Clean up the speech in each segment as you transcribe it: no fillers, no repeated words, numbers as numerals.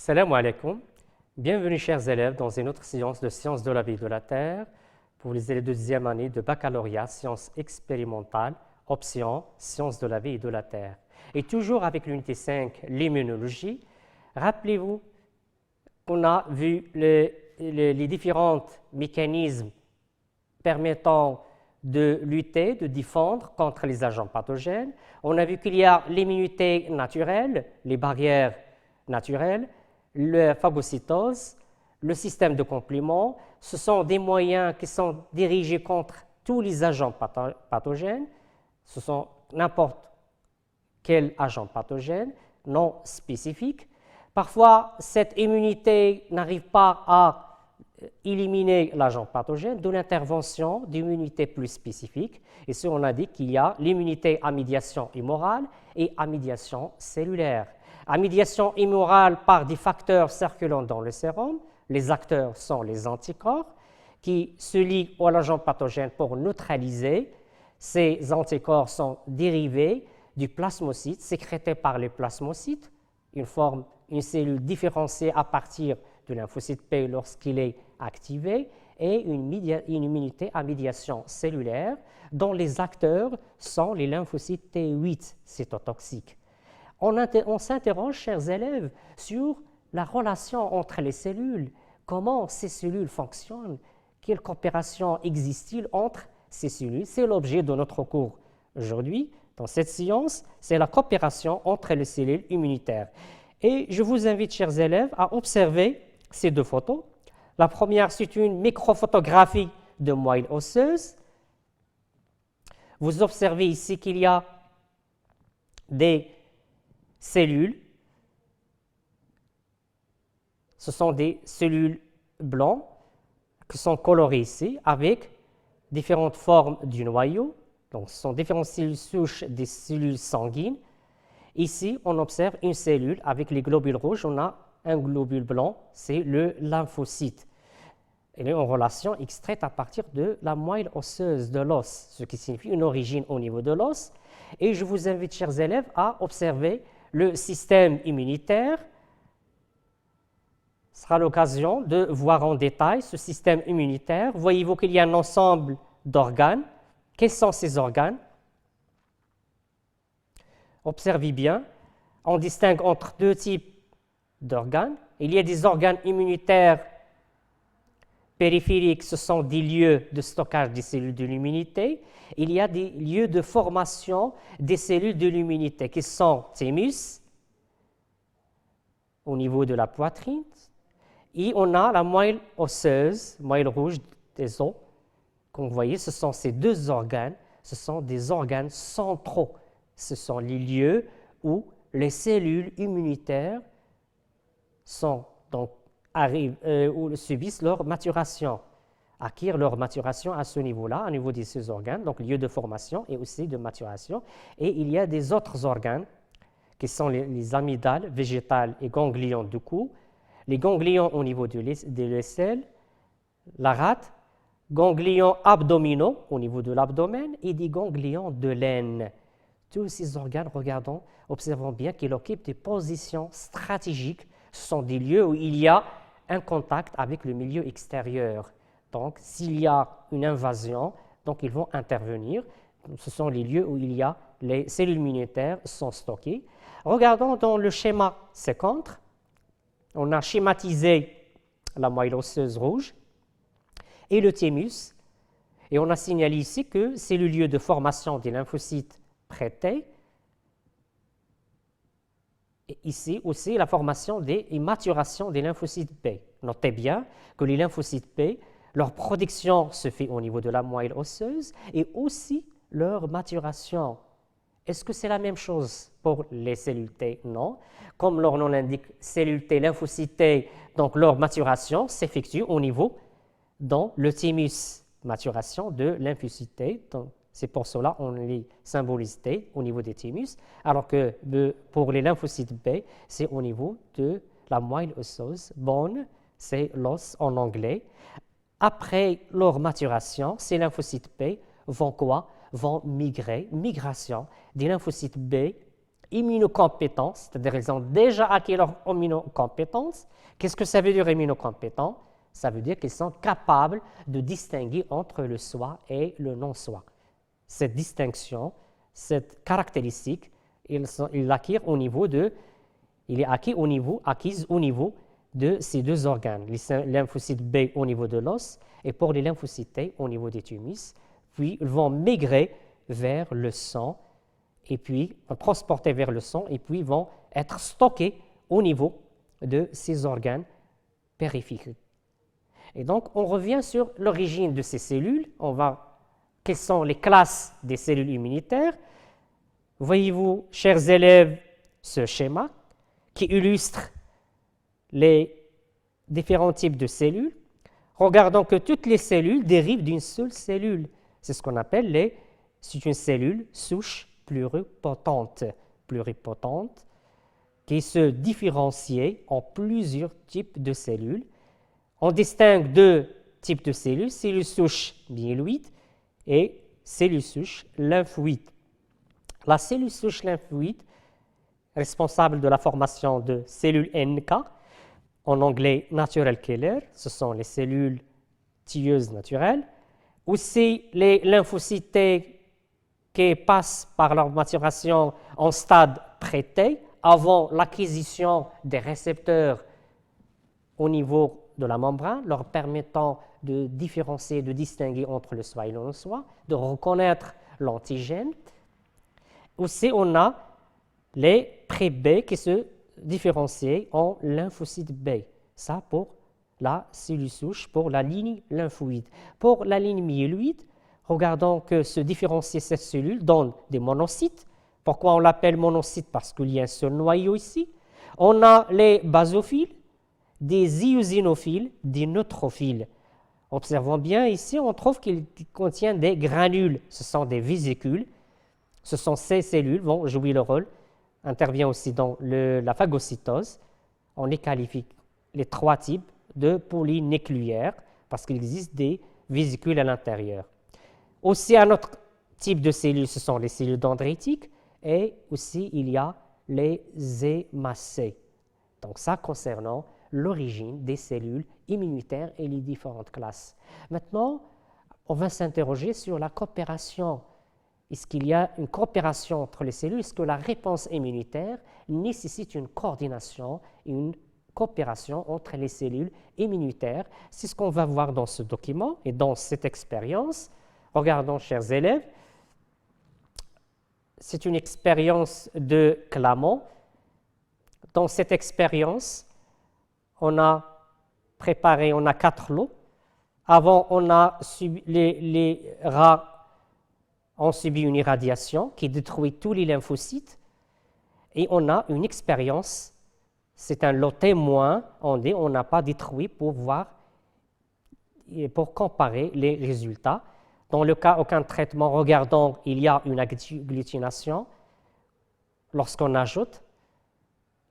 Salam alaikum. Bienvenue chers élèves dans une autre séance de sciences de la vie et de la Terre pour les élèves de deuxième année de baccalauréat sciences expérimentales, option sciences de la vie et de la Terre. Et toujours avec l'unité 5, l'immunologie, rappelez-vous qu'on a vu les différents mécanismes permettant de lutter, de défendre contre les agents pathogènes. On a vu qu'il y a l'immunité naturelle, les barrières naturelles, la phagocytose, le système de complément. Ce sont des moyens qui sont dirigés contre tous les agents pathogènes. Ce sont n'importe quel agent pathogène non spécifique. Parfois, cette immunité n'arrive pas à éliminer l'agent pathogène, d'où l'intervention d'immunité plus spécifique. Ici, on a dit qu'il y a l'immunité à médiation immorale et à médiation cellulaire. À médiation immorale par des facteurs circulant dans le sérum, les acteurs sont les anticorps qui se lient à l'agent pathogène pour neutraliser. Ces anticorps sont dérivés du plasmocyte, sécrétés par les plasmocytes. Ils forment une cellule différenciée à partir du lymphocyte P lorsqu'il est activé, et une immunité à médiation cellulaire dont les acteurs sont les lymphocytes T8 cytotoxiques. On s'interroge, chers élèves, sur la relation entre les cellules, comment ces cellules fonctionnent, quelle coopération existe-t-il entre ces cellules. C'est l'objet de notre cours aujourd'hui. Dans cette science, c'est la coopération entre les cellules immunitaires. Et je vous invite, chers élèves, à observer ces deux photos. La première, c'est une microphotographie de moelle osseuse. Vous observez ici qu'il y a des cellules. Ce sont des cellules blanches qui sont colorées ici avec différentes formes du noyau. Donc, ce sont différentes cellules souches des cellules sanguines. Ici, on observe une cellule avec les globules rouges. On a un globule blanc, c'est le lymphocyte. Il est en relation extraite à partir de la moelle osseuse de l'os, ce qui signifie une origine au niveau de l'os. Et je vous invite, chers élèves, à observer le système immunitaire. Ce sera l'occasion de voir en détail ce système immunitaire. Voyez-vous qu'il y a un ensemble d'organes. Quels sont ces organes? Observez bien. On distingue entre deux types d'organes. Il y a des organes immunitaires périphériques, ce sont des lieux de stockage des cellules de l'immunité. Il y a des lieux de formation des cellules de l'immunité qui sont thymus, au niveau de la poitrine, et on a la moelle osseuse, moelle rouge des os. Comme vous voyez, ce sont ces deux organes, ce sont des organes centraux. Ce sont les lieux où les cellules immunitaires subissent leur maturation, acquièrent leur maturation à ce niveau-là, au niveau de ces organes, donc lieu de formation et aussi de maturation. Et il y a des autres organes qui sont les amygdales végétales et ganglions du cou, les ganglions au niveau de l'aisselle, la rate, ganglions abdominaux au niveau de l'abdomen et des ganglions de l'aine. Tous ces organes, observons bien qu'ils occupent des positions stratégiques. Ce sont des lieux où il y a un contact avec le milieu extérieur. Donc, s'il y a une invasion, donc ils vont intervenir. Ce sont les lieux où il y a les cellules immunitaires sont stockées. Regardons dans le schéma ci-contre. On a schématisé la moelle osseuse rouge et le thymus. Et on a signalé ici que c'est le lieu de formation des lymphocytes prêtés. Et ici aussi la formation et maturation des lymphocytes B. Notez bien que les lymphocytes B, leur production se fait au niveau de la moelle osseuse et aussi leur maturation. Est-ce que c'est la même chose pour les cellules T? Non. Comme leur nom l'indique, cellules T, lymphocytes T, donc leur maturation s'effectue au niveau dans le thymus, maturation de lymphocytes T. C'est pour cela qu'on les symbolise T au niveau des thymus, alors que pour les lymphocytes B, c'est au niveau de la moelle osseuse. Bone, c'est l'os en anglais. Après leur maturation, ces lymphocytes B vont quoi? Vont migrer, migration des lymphocytes B immunocompétents, c'est-à-dire ils ont déjà acquis leur immunocompétence. Qu'est-ce que ça veut dire immunocompétent? Ça veut dire qu'ils sont capables de distinguer entre le soi et le non-soi. Cette distinction, cette caractéristique, il est acquis au niveau de ces deux organes, les lymphocytes B au niveau de l'os et pour les lymphocytes T au niveau des thymus. Puis ils vont migrer vers le sang et puis transporter vers le sang et puis vont être stockés au niveau de ces organes périphériques. Et donc on revient sur l'origine de ces cellules. Quelles sont les classes des cellules immunitaires? Voyez-vous, chers élèves, ce schéma qui illustre les différents types de cellules. Regardons que toutes les cellules dérivent d'une seule cellule. C'est ce qu'on appelle c'est une cellule souche pluripotente, qui se différencie en plusieurs types de cellules. On distingue deux types de cellules souches myéloïdes et cellules souches lymphoïdes. La cellule souche lymphoïde, responsable de la formation de cellules NK, en anglais natural killer, ce sont les cellules tueuses naturelles. Aussi, les lymphocytes T qui passent par leur maturation en stade pré-T, avant l'acquisition des récepteurs au niveau de la membrane, leur permettant de différencier, de distinguer entre le soi et le non-soi, de reconnaître l'antigène. Aussi, on a les pré-B qui se différencient en lymphocytes B. Ça pour la cellule souche, pour la ligne lymphoïde. Pour la ligne myéloïde, regardons que se différencier cette cellule donne des monocytes. Pourquoi on l'appelle monocyte? Parce qu'il y a un seul noyau ici. On a les basophiles, des eosinophiles, des neutrophiles. Observons bien ici, on trouve qu'il contient des granules. Ce sont des vésicules. Ce sont ces cellules vont jouer le rôle. Intervient aussi dans la phagocytose. On les qualifie les trois types de polynucléaires parce qu'il existe des vésicules à l'intérieur. Aussi, un autre type de cellules, ce sont les cellules dendritiques et aussi il y a les hémacées. Donc ça concernant l'origine des cellules immunitaires et les différentes classes. Maintenant, on va s'interroger sur la coopération. Est-ce qu'il y a une coopération entre les cellules? Est-ce que la réponse immunitaire nécessite une coordination, une coopération entre les cellules immunitaires? C'est ce qu'on va voir dans ce document et dans cette expérience. Regardons, chers élèves, c'est une expérience de Clamont. Dans cette expérience, on a 4 lots. Avant, les rats ont subi une irradiation qui détruit tous les lymphocytes. Et on a une expérience, c'est un lot témoin, on n'a pas détruit pour comparer les résultats. Dans le cas aucun traitement, regardons, il y a une agglutination lorsqu'on ajoute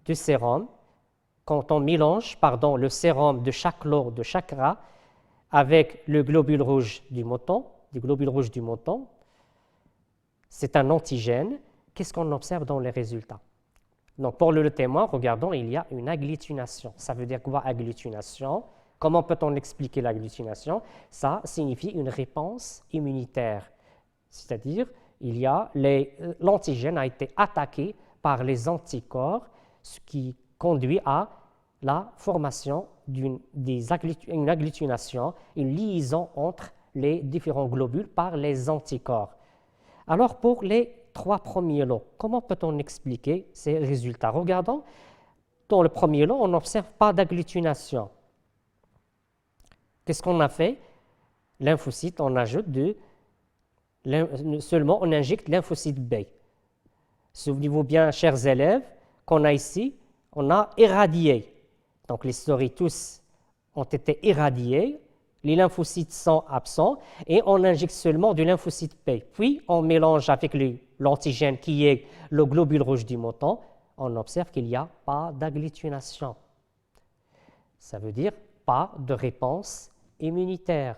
du sérum. Quand on mélange le sérum de chaque lot, de chaque rat, avec le globule rouge du mouton, c'est un antigène. Qu'est-ce qu'on observe dans les résultats? Donc, pour le témoin, regardons, il y a une agglutination. Ça veut dire quoi, agglutination? Comment peut-on expliquer l'agglutination? Ça signifie une réponse immunitaire. C'est-à-dire, l'antigène a été attaqué par les anticorps, ce qui conduit à la formation d'une agglutination, une liaison entre les différents globules par les anticorps. Alors, pour les 3 premiers lots, comment peut-on expliquer ces résultats? Regardons, dans le premier lot, on n'observe pas d'agglutination. Qu'est-ce qu'on a fait? Lymphocyte, on ajoute seulement on injecte lymphocyte B. Souvenez-vous bien, chers élèves, qu'on a ici, on a irradié. Donc les souris tous ont été irradiés, les lymphocytes sont absents et on injecte seulement du lymphocyte B. Puis on mélange avec l'antigène qui est le globule rouge du mouton, on observe qu'il n'y a pas d'agglutination. Ça veut dire pas de réponse immunitaire.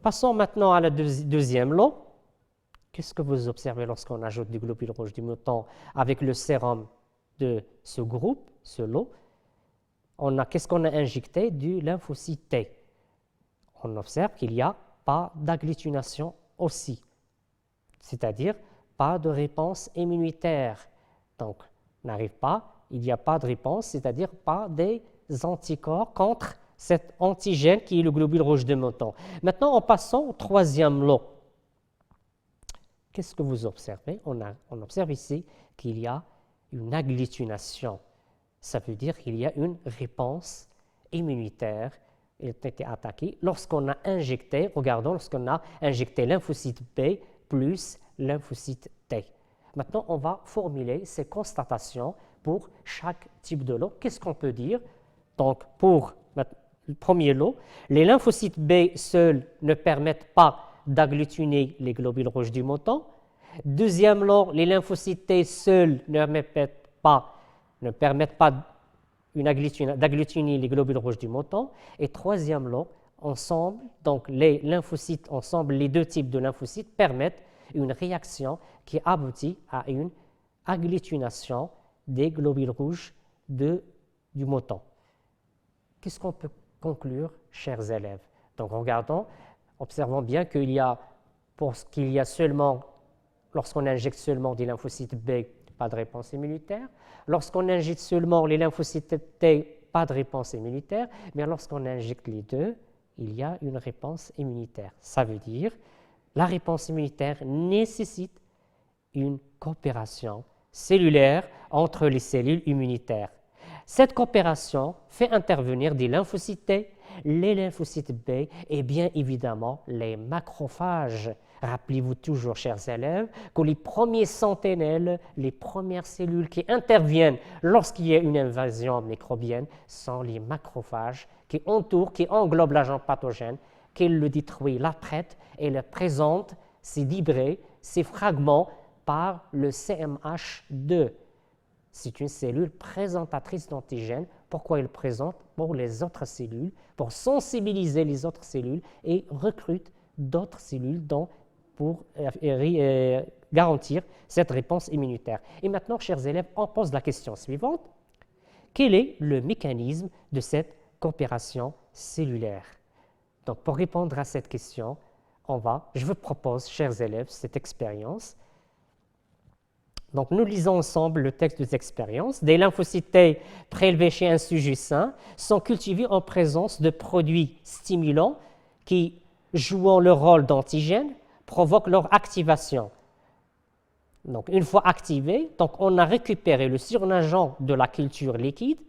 Passons maintenant à la deuxième lot. Qu'est-ce que vous observez lorsqu'on ajoute du globule rouge du mouton avec le sérum de ce groupe, ce lot? Qu'est-ce qu'on a injecté? Du lymphocyte T. On observe qu'il n'y a pas d'agglutination aussi, c'est-à-dire pas de réponse immunitaire. Donc, n'arrive pas, il n'y a pas de réponse, c'est-à-dire pas des anticorps contre cet antigène qui est le globule rouge de mouton. Maintenant, en passant au troisième lot, qu'est-ce que vous observez? On observe ici qu'il y a une agglutination. Ça veut dire qu'il y a une réponse immunitaire qui a été attaquée lorsqu'on a injecté, regardons, lorsqu'on a injecté lymphocyte B plus lymphocyte T. Maintenant, on va formuler ces constatations pour chaque type de lot. Qu'est-ce qu'on peut dire? Donc, pour le premier lot, les lymphocytes B seuls ne permettent pas d'agglutiner les globules rouges du mouton. Deuxième lot, les lymphocytes T seuls ne permettent pas d'agglutiner les globules rouges du mouton. Et troisième lot, ensemble, donc les lymphocytes ensemble, les deux types de lymphocytes permettent une réaction qui aboutit à une agglutination des globules rouges du mouton. Qu'est-ce qu'on peut conclure, chers élèves? Donc, observons bien qu'il y a, lorsqu'on injecte seulement des lymphocytes B, pas de réponse immunitaire. Lorsqu'on injecte seulement les lymphocytes T, pas de réponse immunitaire. Mais lorsqu'on injecte les deux, il y a une réponse immunitaire. Ça veut dire la réponse immunitaire nécessite une coopération cellulaire entre les cellules immunitaires. Cette coopération fait intervenir des lymphocytes T, les lymphocytes B et bien évidemment les macrophages. Rappelez-vous toujours, chers élèves, que les premiers sentinelles, les premières cellules qui interviennent lorsqu'il y a une invasion microbienne sont les macrophages qui entourent, qui englobent l'agent pathogène, qui le détruit, la traite et le présente, ces débris, ces fragments par le CMH2. C'est une cellule présentatrice d'antigènes. Pourquoi elle présente? Pour les autres cellules, pour sensibiliser les autres cellules et recrute d'autres cellules pour garantir cette réponse immunitaire. Et maintenant, chers élèves, on pose la question suivante. Quel est le mécanisme de cette coopération cellulaire? Donc, pour répondre à cette question, je vous propose, chers élèves, cette expérience. Donc, nous lisons ensemble le texte des expériences. Des lymphocytes T prélevés chez un sujet sain sont cultivés en présence de produits stimulants qui, jouant le rôle d'antigène, provoquent leur activation. Donc, une fois activés, on a récupéré le surnageant de la culture liquide,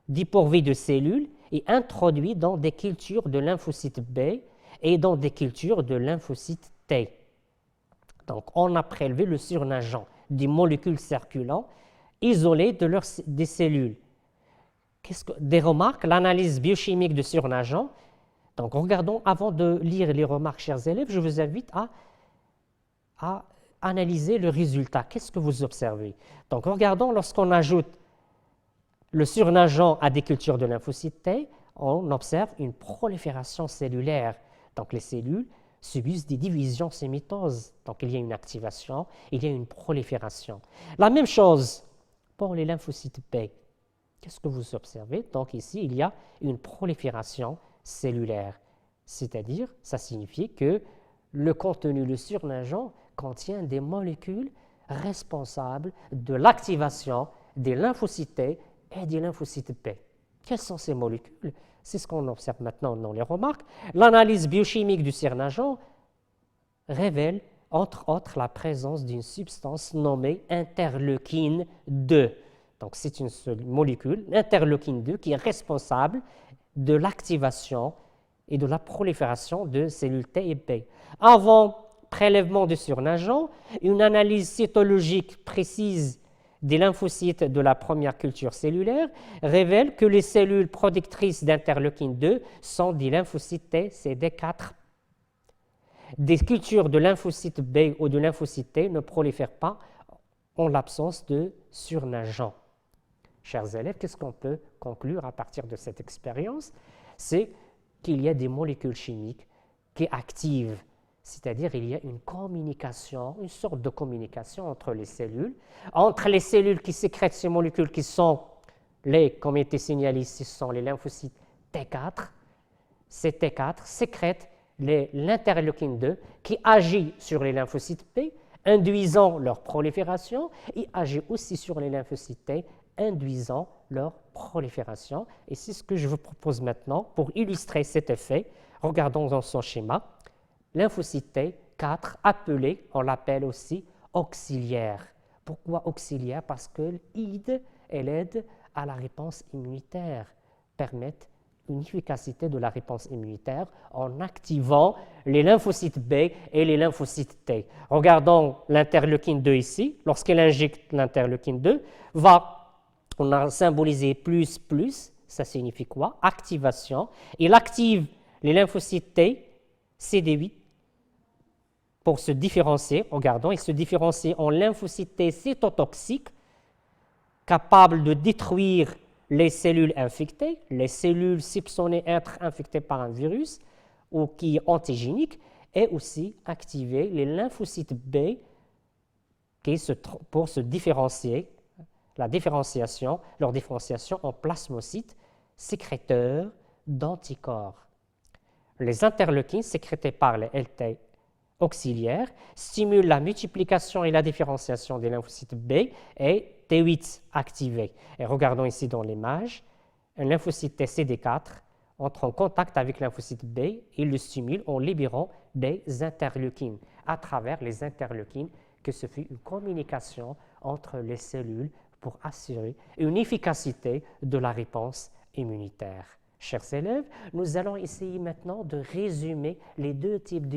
dépourvu de cellules, et introduit dans des cultures de lymphocytes B et dans des cultures de lymphocytes T. Donc, on a prélevé le surnageant des molécules circulantes isolées des cellules. Des remarques? L'analyse biochimique de surnageant. Donc, regardons, avant de lire les remarques, chers élèves, je vous invite à analyser le résultat. Qu'est-ce que vous observez? Donc, regardons, lorsqu'on ajoute le surnageant à des cultures de lymphocytes T, on observe une prolifération cellulaire. Donc, les cellules subissent des divisions ces mitoses. Donc, il y a une activation, il y a une prolifération. La même chose pour les lymphocytes B. Qu'est-ce que vous observez? Donc, ici, il y a une prolifération cellulaire. C'est-à-dire, ça signifie que le contenu, le surnageant, contient des molécules responsables de l'activation des lymphocytes T et des lymphocytes B. Quelles sont ces molécules? C'est ce qu'on observe maintenant dans les remarques. L'analyse biochimique du surnageant révèle, entre autres, la présence d'une substance nommée interleukine 2. Donc, c'est une seule molécule, interleukine 2, qui est responsable de l'activation et de la prolifération de cellules T et B. Avant prélèvement de surnageant, une analyse cytologique précise des lymphocytes de la première culture cellulaire révèle que les cellules productrices d'interleukine 2 sont des lymphocytes T CD4. Des cultures de lymphocytes B ou de lymphocytes T ne prolifèrent pas en l'absence de surnageant. Chers élèves, qu'est-ce qu'on peut conclure à partir de cette expérience? C'est qu'il y a des molécules chimiques qui activent c'est-à-dire il y a une communication, une sorte de communication entre les cellules qui sécrètent ces molécules qui sont comme il était signalé ici, ce sont les lymphocytes T4. Ces T4 sécrètent l'interleukine 2 qui agit sur les lymphocytes P, induisant leur prolifération, et agit aussi sur les lymphocytes T, induisant leur prolifération. Et c'est ce que je vous propose maintenant pour illustrer cet effet. Regardons dans son schéma. Lymphocyte T4 appelé, on l'appelle aussi auxiliaire. Pourquoi auxiliaire? Parce qu'elle aide à la réponse immunitaire, permettent une efficacité de la réponse immunitaire en activant les lymphocytes B et les lymphocytes T. Regardons l'interleukine 2 ici. Lorsqu'elle injecte l'interleukine 2, on a symbolisé plus, ça signifie quoi? Activation. Il active les lymphocytes T, CD8, pour se différencier. Regardons, il se différencie en lymphocytes T cytotoxiques, capables de détruire les cellules infectées, les cellules soupçonnées être infectées par un virus ou qui est antigénique, et aussi activer les lymphocytes B pour se différencier, leur différenciation en plasmocytes sécréteurs d'anticorps. Les interleukines sécrétées par les LT auxiliaires stimulent la multiplication et la différenciation des lymphocytes B et T8 activés. Et regardons ici dans l'image, un lymphocyte CD4 entre en contact avec le lymphocyte B et le stimule en libérant des interleukines. À travers les interleukines, que se fait une communication entre les cellules pour assurer une efficacité de la réponse immunitaire. Chers élèves, nous allons essayer maintenant de résumer les deux types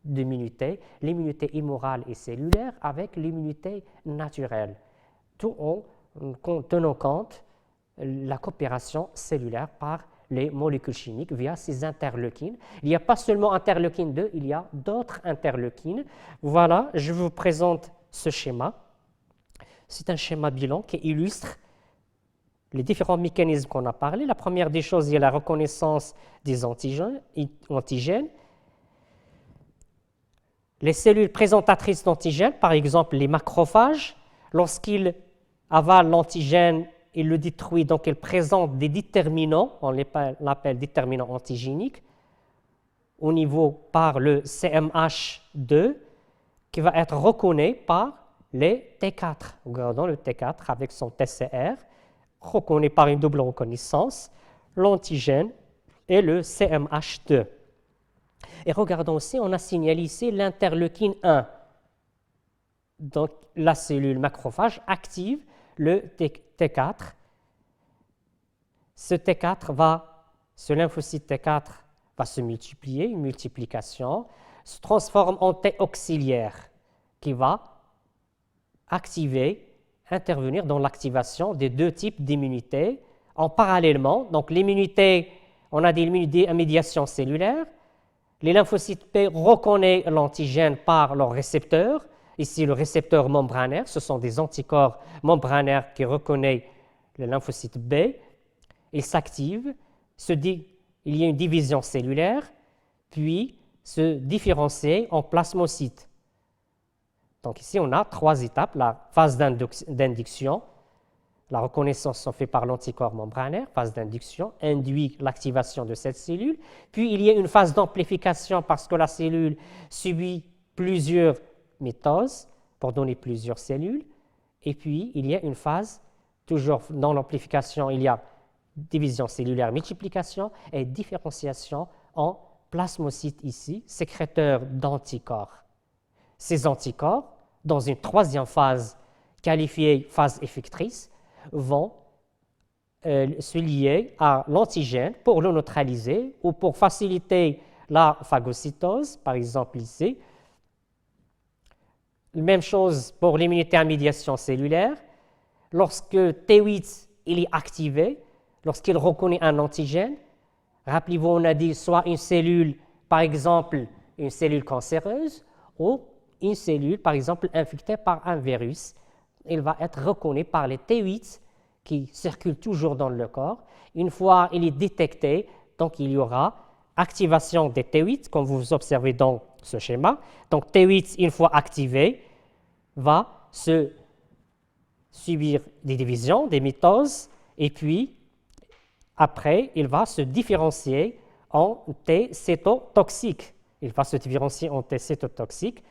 d'immunité, l'immunité immorale et cellulaire avec l'immunité naturelle, tout en tenant compte de la coopération cellulaire par les molécules chimiques via ces interleukines. Il n'y a pas seulement interleukine 2, il y a d'autres interleukines. Voilà, je vous présente ce schéma. C'est un schéma bilan qui illustre les différents mécanismes qu'on a parlé. La première des choses, il y a la reconnaissance des antigènes. Les cellules présentatrices d'antigènes, par exemple les macrophages, lorsqu'ils avalent l'antigène, ils le détruisent, donc ils présentent des déterminants, on l'appelle déterminants antigéniques, au niveau par le CMH2, qui va être reconnu par les T4. Regardons le T4 avec son TCR, reconnu par une double reconnaissance, l'antigène et le CMH2. Et regardons aussi, on a signalé ici l'interleukine 1. Donc, la cellule macrophage active le T4. Ce lymphocyte T4 va se multiplier, une multiplication, se transforme en T auxiliaire qui va intervenir dans l'activation des deux types d'immunité en parallèlement. Donc, l'immunité, on a des immunités à médiation cellulaire. Les lymphocytes P reconnaissent l'antigène par leur récepteur. Ici, le récepteur membranaire, ce sont des anticorps membranaires qui reconnaissent le lymphocyte B. Il s'active, il y a une division cellulaire, puis se différencie en plasmocytes. Donc ici, on a trois étapes. La phase d'induction, la reconnaissance se fait par l'anticorps membranaire, phase d'induction, induit l'activation de cette cellule. Puis il y a une phase d'amplification parce que la cellule subit plusieurs mitoses pour donner plusieurs cellules. Et puis il y a une phase, toujours dans l'amplification, il y a division cellulaire, multiplication et différenciation en plasmocytes ici, sécréteurs d'anticorps. Ces anticorps, dans une troisième phase qualifiée phase effectrice, vont se lier à l'antigène pour le neutraliser ou pour faciliter la phagocytose, par exemple ici. Même chose pour l'immunité à médiation cellulaire. Lorsque T8 il est activé, lorsqu'il reconnaît un antigène, rappelez-vous, on a dit soit une cellule, par exemple, une cellule cancéreuse, ou une cellule, par exemple, infectée par un virus. Il va être reconnu par les T8 qui circulent toujours dans le corps. Une fois il est détecté, donc il y aura activation des T8, comme vous observez dans ce schéma. Donc T8, une fois activé, va se subir des divisions, des mitoses, et puis après, il va se différencier en T cétotoxique. Il va se différencier en T cétotoxique.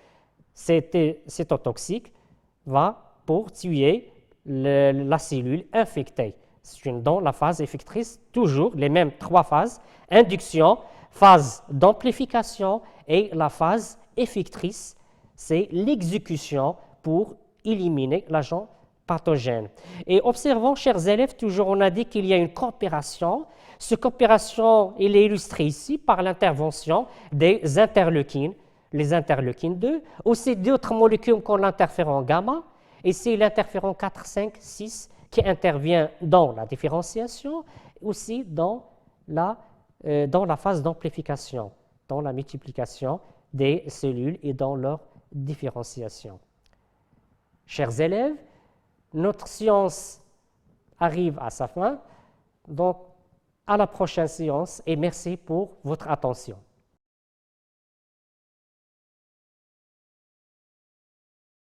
T cétotoxique va pour tuer la cellule infectée. C'est dans la phase effectrice, toujours les mêmes 3 phases, induction, phase d'amplification et la phase effectrice, c'est l'exécution pour éliminer l'agent pathogène. Et observons, chers élèves, toujours on a dit qu'il y a une coopération. Cette coopération, elle est illustrée ici par l'intervention des interleukines, les interleukines 2, aussi d'autres molécules comme l'interféron gamma, et c'est l'interféron 4, 5, 6 qui intervient dans la différenciation, aussi dans la phase d'amplification, dans la multiplication des cellules et dans leur différenciation. Chers élèves, notre séance arrive à sa fin, donc à la prochaine séance et merci pour votre attention.